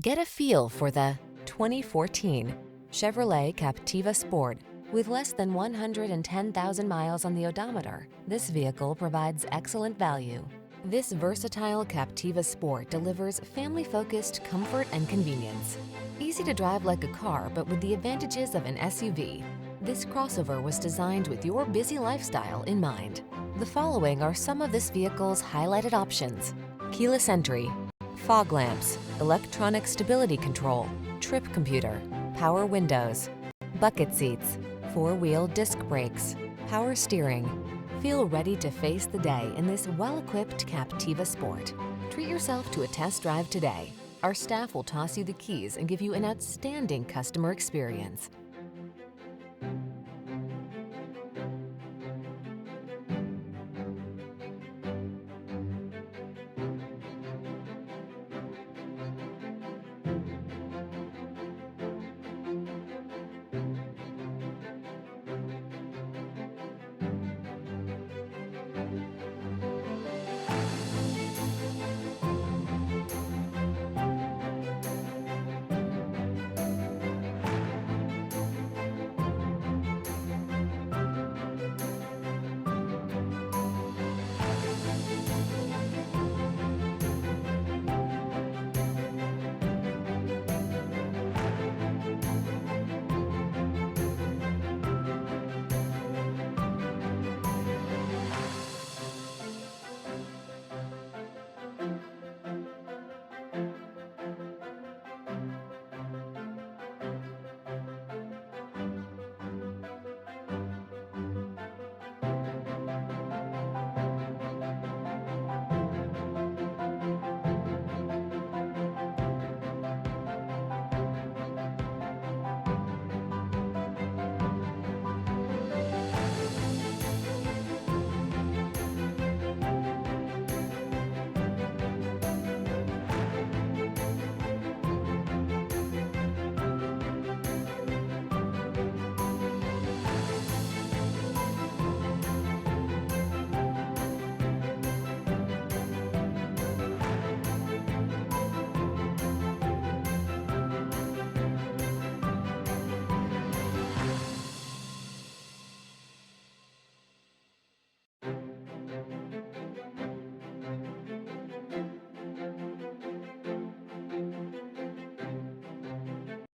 Get a feel for the 2014 Chevrolet Captiva Sport. With less than 110,000 miles on the odometer, this vehicle provides excellent value. This versatile Captiva Sport delivers family-focused comfort and convenience. Easy to drive like a car, but with the advantages of an SUV. This crossover was designed with your busy lifestyle in mind. The following are some of this vehicle's highlighted options: keyless entry, fog lamps, electronic stability control, trip computer, power windows, bucket seats, four-wheel disc brakes, power steering. Feel ready to face the day in this well-equipped Captiva Sport. Treat yourself to a test drive today. Our staff will toss you the keys and give you an outstanding customer experience.